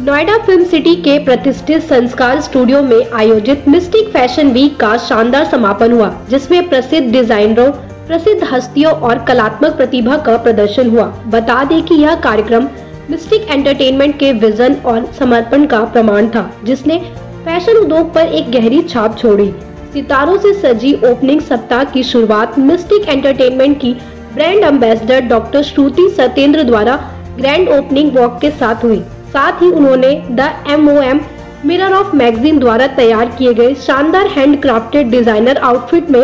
Noida film city के प्रतिष्ठित संस्कार स्टूडियो में आयोजित मिस्टिक फैशन वीक का शानदार समापन हुआ, जिसमें प्रसिद्ध डिजाइनरों, प्रसिद्ध हस्तियों और कलात्मक प्रतिभा का प्रदर्शन हुआ। बता दें कि यह कार्यक्रम मिस्टिक एंटरटेनमेंट के विजन और समर्पण का प्रमाण था, जिसने फैशन उद्योग पर एक गहरी छाप छोड़ी। सितारों से सजी ओपनिंग सप्ताह की शुरुआत मिस्टिक एंटरटेनमेंट की ब्रांड एम्बेसडर डॉक्टर श्रुति सत्येंद्र द्वारा ग्रैंड ओपनिंग वॉक के साथ हुई। साथ ही उन्होंने the MOM mirror of magazine द्वारा तैयार किए गए शानदार हैंड क्राफ्टेड डिजाइनर आउटफिट में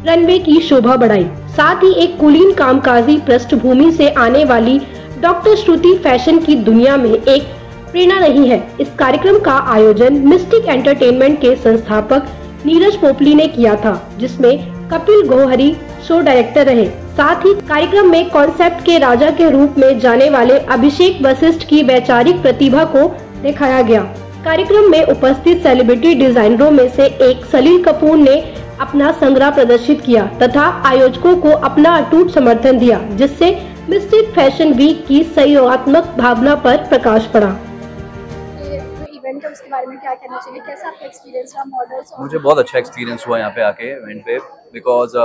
रनवे की शोभा बढ़ाई। साथ ही एक कुलीन कामकाजी पृष्ठभूमि से आने वाली डॉक्टर श्रुति फैशन की दुनिया में एक प्रेरणा रही है। इस कार्यक्रम का आयोजन मिस्टिक एंटरटेनमेंट के संस्थापक नीरज पोपली ने किया था, जिसमें कपिल गोहरी शो डायरेक्टर रहे। साथ ही कार्यक्रम में कॉन्सेप्ट के राजा के रूप में जाने वाले अभिषेक वशिष्ठ की वैचारिक प्रतिभा को दिखाया गया। कार्यक्रम में उपस्थित सेलिब्रिटी डिजाइनरों में से एक सलील कपूर ने अपना संग्रह प्रदर्शित किया तथा आयोजकों को अपना अटूट समर्थन दिया, जिससे मिस्टिक फैशन वीक की सहयोगात्मक भावना पर प्रकाश पड़ा। इवेंट है उसके बारे में क्या कहना चाहिए, कैसा आपका एक्सपीरियंस रहा मॉडल्स? मुझे बहुत अच्छा एक्सपीरियंस हुआ यहाँ पे आके इवेंट पे, बिकॉज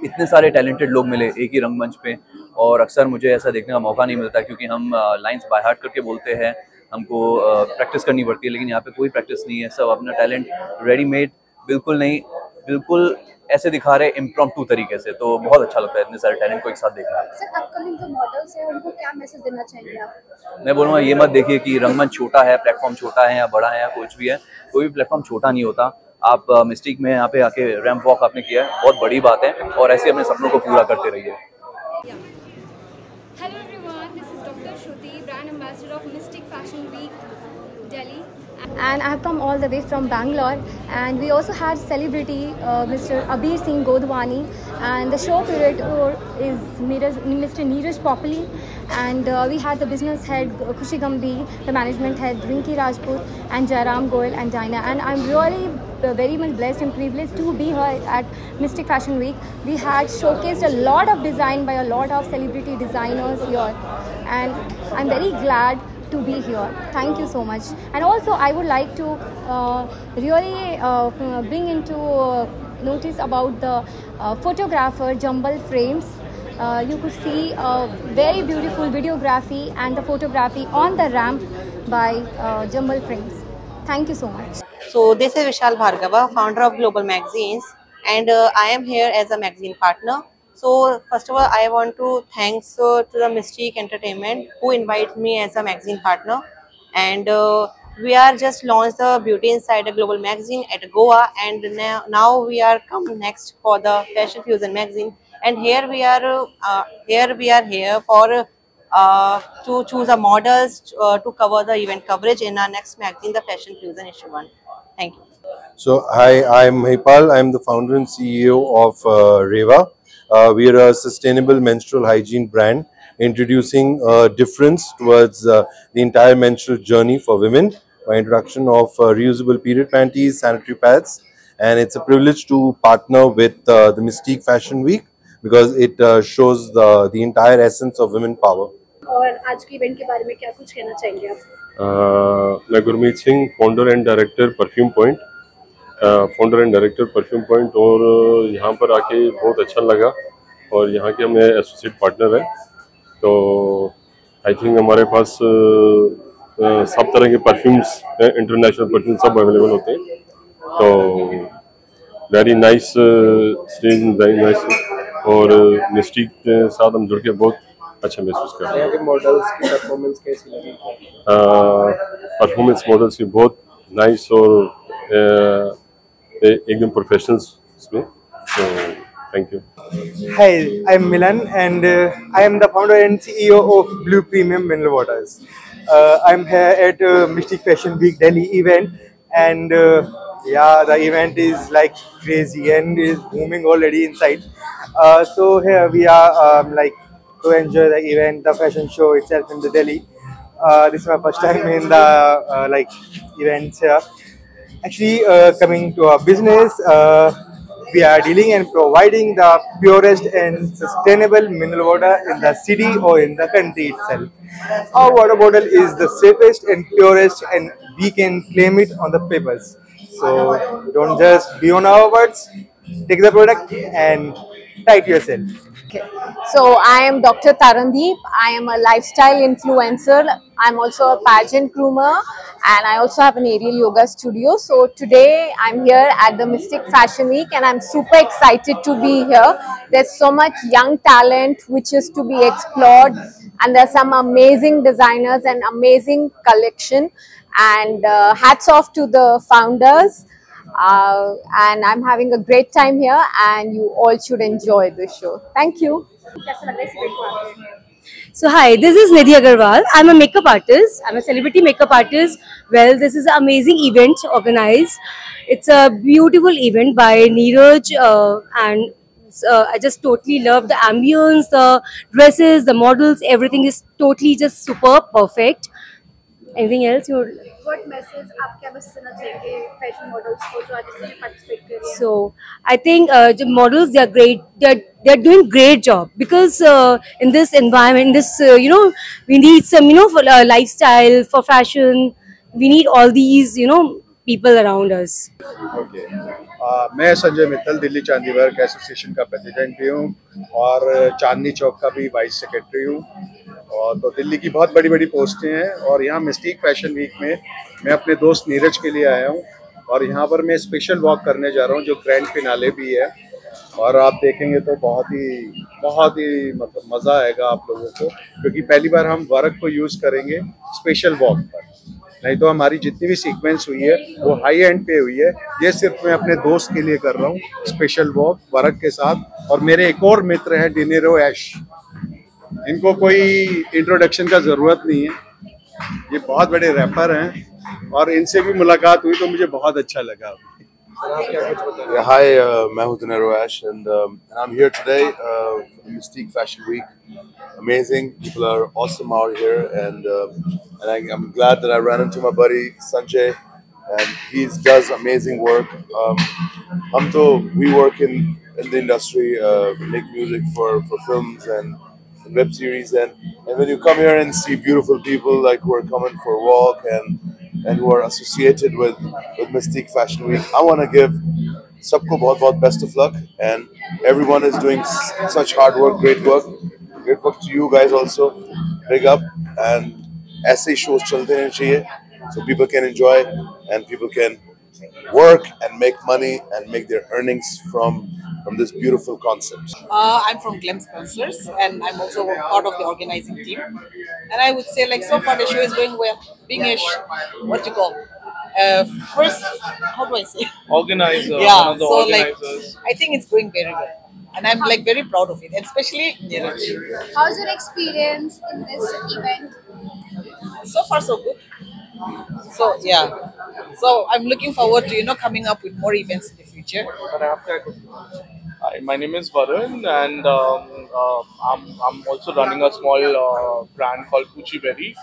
इतने सारे टैलेंटेड लोग मिले एक ही रंगमंच पे, और अक्सर मुझे ऐसा देखने का मौका नहीं मिलता क्योंकि हम लाइंस बाय हार्ट करके बोलते हैं, हमको प्रैक्टिस करनी पड़ती है, लेकिन यहाँ पे कोई प्रैक्टिस नहीं है। सब अपना टैलेंट रेडीमेड, बिल्कुल ऐसे दिखा रहे इम्प्रॉम्प्टू तरीके से, तो बहुत अच्छा लगता है इतने सारे टैलेंट को एक साथ देखना। सर, अपकमिंग जो मॉडल्स हैं उनको क्या मैसेज देना चाहेंगे आप? मैं बोलूँगा ये मत देखिए कि रंगमंच छोटा है, प्लेटफॉर्म छोटा है या बड़ा है या कुछ भी है, कोई भी प्लेटफॉर्म छोटा नहीं होता। आप मिस्टिक में यहाँ पे आके रैंप वॉक आपने किया है, बहुत बड़ी बात है, और ऐसे अपने सपनों को पूरा करते रहिए। Hello everyone, this is Dr. Shruti, brand ambassador of Mystic Fashion Week, Delhi. And I have come all the way from Bangalore, and we also had celebrity Mr. Abir Singh Godwani, and the show curator is Mr. Neeraj Popoli, and we had the business head Khushi Gambhir, the management head Rinki Rajput, and Jairam Goyal and Dinah. And I'm really very much blessed and privileged to be here at Mystic Fashion Week. We had showcased a lot of design by a lot of celebrity designers here, and I'm very glad to be here. Thank you so much. And also I would like to really bring into notice about the photographer Jumble Frames. You could see very beautiful videography and the photography on the ramp by Jumble Frames. Thank you so much. So this is Vishal Bhargava, founder of Global Magazines, and I am here as a magazine partner. So first of all, I want to thanks to the Mystic Entertainment who invited me as a magazine partner, and we are just launched the Beauty Insider Global Magazine at Goa, and now we are come next for the Fashion Fusion magazine, and here we are here for to choose the models to cover the event coverage in our next magazine, the Fashion Fusion issue 1. Thank you. So hi, I'm Mahipal. I'm the founder and CEO of Reva. We are a sustainable menstrual hygiene brand introducing a difference towards the entire menstrual journey for women by introduction of reusable period panties, sanitary pads, and it's a privilege to partner with the Mystique Fashion Week because it shows the entire essence of women power. और आज के event के बारे में क्या कुछ कहना चाहेंगे आप? मैं Gurmeet Singh, founder and director perfume point, और यहाँ पर आके बहुत अच्छा लगा, और यहाँ के हम एसोसिएट पार्टनर हैं, तो आई थिंक हमारे पास सब तरह के परफ्यूम्स, इंटरनेशनल परफ्यूम सब अवेलेबल होते हैं, तो very nice stage, very nice, और मिस्टिक के साथ हम जुड़ के बहुत अच्छा महसूस कर रहे हैं। मॉडल्स की परफॉर्मेंस कैसी लगी? परफॉर्मेंस मॉडल्स की बहुत नाइस और एकदम प्रोफेशनल्स इसमें, तो thank you. Hi, I'm Milan, and I am the founder and CEO of Blue Premium Mineral Waters. I'm here at Mystic Fashion Week Delhi event, and yeah, the event is like crazy and is booming already inside. So here we are like to enjoy the event, the fashion show itself in the Delhi. This is my first time in the like events here. Actually, coming to our business, we are dealing and providing the purest and sustainable mineral water in the city or in the country itself. Our water bottle is the safest and purest, and we can claim it on the papers. So don't just be on our words. Take the product and try it yourself. Okay. So I am Dr. Tarandeep. I am a lifestyle influencer. I'm also a pageant groomer, and I also have an aerial yoga studio. So today I'm here at the Mystic Fashion Week, and I'm super excited to be here. There's so much young talent which is to be explored, and there's some amazing designers and amazing collection. And hats off to the founders. And I'm having a great time here, and you all should enjoy this show. Thank you. So hi, this is Nidhi Agarwal. I'm a makeup artist. I'm a celebrity makeup artist. Well, this is an amazing event organized. It's a beautiful event by Neeraj, and I just totally love the ambience, the dresses, the models. Everything is totally just superb, perfect. Anything else you would? What message आप क्या message देना चाहेंगे fashion models को जो आज इसमें participate कर रही हैं? So I think the models, they are great. They're doing great job, because in this environment, this we need some for lifestyle, for fashion. We need all these people around us. Okay. मैं संजय मित्तल दिल्ली चांदी work association का president भी हूँ और चांदनी चौक का भी vice secretary हूँ, और तो दिल्ली की बहुत बड़ी बड़ी पोस्टें हैं। और यहाँ मिस्टिक फैशन वीक में मैं अपने दोस्त नीरज के लिए आया हूँ, और यहाँ पर मैं स्पेशल वॉक करने जा रहा हूँ जो ग्रैंड फिनाले भी है, और आप देखेंगे तो बहुत ही मतलब मज़ा आएगा आप लोगों को, क्योंकि पहली बार हम वर्क को यूज़ करेंगे स्पेशल वॉक पर। नहीं तो हमारी जितनी भी सीक्वेंस हुई है वो हाई एंड पे हुई है। ये सिर्फ मैं अपने दोस्त के लिए कर रहा हूँ स्पेशल वॉक वर्क के साथ। और मेरे एक और मित्र हैं डिनेरो ऐश, इनको कोई इंट्रोडक्शन का ज़रूरत नहीं है, ये बहुत बड़े रैपर हैं और इनसे भी मुलाकात हुई तो मुझे बहुत अच्छा लगा। Hi, मैं हूँ Dinero Ash, and I'm here today Mystique Fashion Week. Amazing, people are awesome out here, and I'm glad that I ran into my buddy Sanjay, and he does amazing work. We work in the industry, make music for films and web series, and when you come here and see beautiful people like who are coming for a walk and who are associated with Mystique Fashion Week, I want to give sabko bahut best of luck, and everyone is doing such hard work, great work to you guys also. Big up, and aise shows chalte rehne chahiye so people can enjoy and people can work and make money and make their earnings from this beautiful concept. I'm from Glam Sponsors, and I'm also part of the organizing team. And I would say, like, so far the show is going well. Being what you call first, how do I say? Organizer. Yeah. One of the so organizers. like, I think it's going very well, and I'm like very proud of it, and especially Neeraj. How's your experience in this event? So far, so good. So yeah. So I'm looking forward to coming up with more events in the future. Hi, my name is Varun, and I'm also running a small brand called Gucci Berry,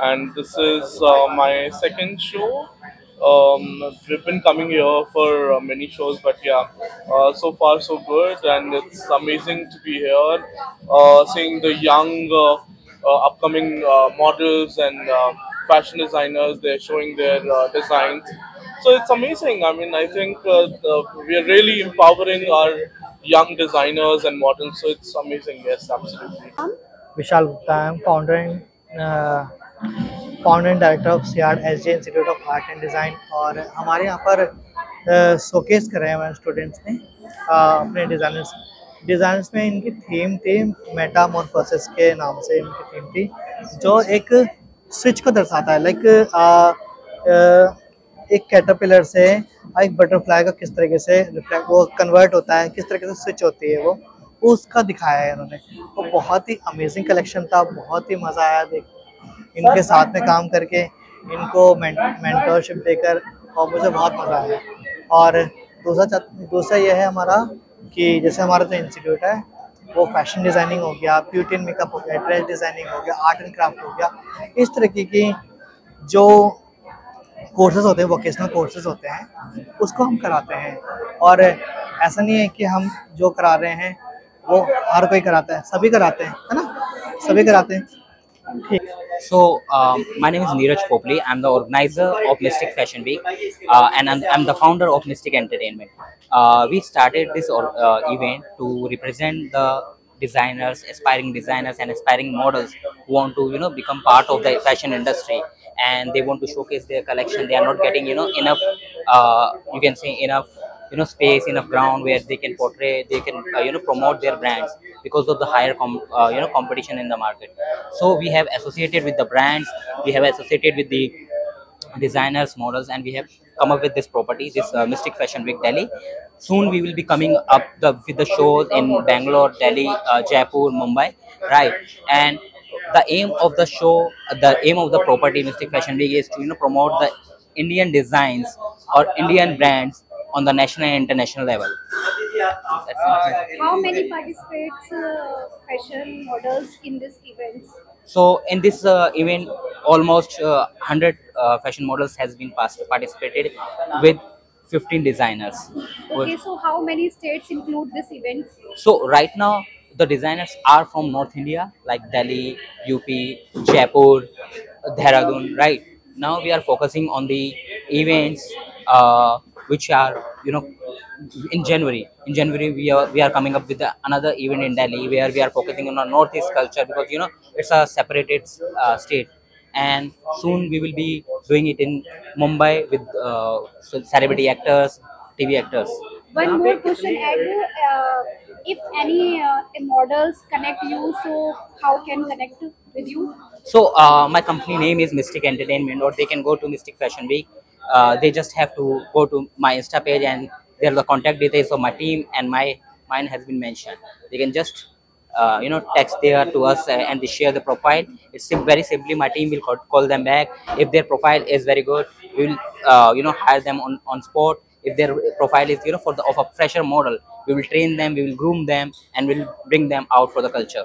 and this is my second show. We've been coming here for many shows, but yeah, so far so good, and it's amazing to be here, seeing the young upcoming models and fashion designers. They're showing their designs. So it's amazing. I mean, I think we are really empowering our young designers and models. So it's amazing. Yes, absolutely. Vishal Gupta, I am founder and director of SIAD SJ Institute of Art and Design. और हमारे यहाँ पर showcase कर रहे हैं हमारे students ने अपने डिज़ाइनर्स में इनकी थीम थी मेटामॉर्फोसिस के नाम से इनकी थीम थी, जो एक स्विच को दर्शाता है। लाइक एक कैटरपिलर से एक बटरफ्लाई का किस तरीके से वो कन्वर्ट होता है, किस तरीके से स्विच होती है वो उसका दिखाया है इन्होंने। वो बहुत ही अमेजिंग कलेक्शन था, बहुत ही मज़ा आया देख इनके साथ में काम करके, इनको मेंटरशिप देकर, और मुझे बहुत मज़ा आया। और दूसरा यह है हमारा कि जैसे हमारा जो इंस्टीट्यूट है वो फैशन डिज़ाइनिंग हो गया, ब्यूटी एंड मेकअप हो गया, ड्रेस डिज़ाइनिंग हो गया, आर्ट एंड क्राफ्ट हो गया, इस तरीके की जो कोर्सेज होते हैं, वोकेशनल कोर्सेज होते हैं, उसको हम कराते हैं। और ऐसा नहीं है कि हम जो करा रहे हैं वो हर कोई कराता है, सभी कराते हैं, है ना, सभी कराते हैं। So, my name is Neeraj Popli. I'm the organizer of Mystic Fashion Week, and I'm the founder of Mystic Entertainment. We started this event to represent the designers, aspiring designers, and aspiring models who want to, become part of the fashion industry, and they want to showcase their collection. They are not getting, enough, you can say enough, space, enough ground where they can portray, they can, promote their brands because of the higher, competition in the market. So we have associated with the brands, we have associated with the designers, models, and we have come up with this property, this Mystic Fashion Week Delhi. Soon we will be coming up with the shows in Bangalore, Delhi, Jaipur, Mumbai, right? And the aim of the show, the aim of the property Mystic Fashion Week is to promote the Indian designs or Indian brands on the national and international level. How many participants, fashion models in this event? So in this event, almost 100 fashion models has been participated with 15 designers. Okay, so how many states include this event? So right now the designers are from North India like Delhi, UP, Jaipur, Dehradun. Right now we are focusing on the events which are in January. In January we are coming up with another event in Delhi where we are focusing on our Northeast culture because it's a separated state, and soon we will be doing it in Mumbai with celebrity actors, TV actors. One more question, Ed. If any models connect you, so how can connect with you? So my company name is Mystic Entertainment, or they can go to Mystic Fashion Week. They just have to go to my Insta page and there are the contact details of my team, and mine has been mentioned. They can just text there to us and they share the profile. It's very simply my team will call them back. If their profile is very good, we will hire them on spot. If their profile is of a fresher model, we will train them, we will groom them, and we will bring them out for the culture.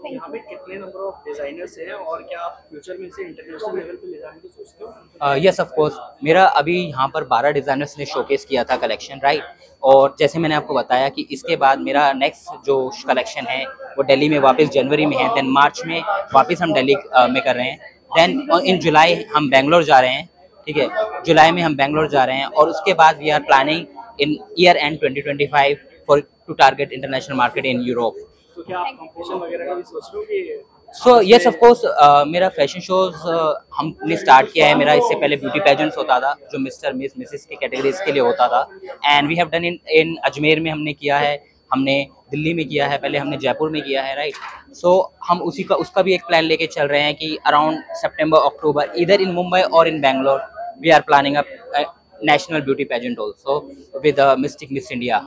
यहाँ पे कितने number of designers हैं और क्या आप future में इसे international level पे ले जाने की सोचते हो? यस ऑफ कोर्स, मेरा अभी यहाँ पर 12 डिजाइनर्स ने शोकेस किया था कलेक्शन, राइट? और जैसे मैंने आपको बताया कि इसके बाद मेरा नेक्स्ट जो कलेक्शन है वो दिल्ली में वापस जनवरी में है, देन मार्च में वापस हम दिल्ली में कर रहे हैं, देन इन जुलाई हम बेंगलोर जा रहे हैं, ठीक है? जुलाई में हम बेंगलोर जा रहे हैं और उसके बाद we are planning in year end 2025 for to target international market in Europe. तो क्या आप कंपटीशन वगैरह का भी सोच रहे हो कि? सो यस ऑफ कोर्स, मेरा फैशन शोज हमने स्टार्ट किया है. मेरा इससे पहले ब्यूटी पेजेंट्स होता था जो मिस्टर मिस मिसेस की कैटेगरीज के लिए होता था, and we have done in Ajmer में हमने किया है, हमने दिल्ली में किया है, पहले हमने जयपुर में किया है, राइट? सो हम उसका भी एक प्लान लेके चल रहे हैं कि अराउंड सितंबर अक्टूबर इधर इन मुंबई और in Bangalore we are planning a national beauty pageant also with mystic Miss India.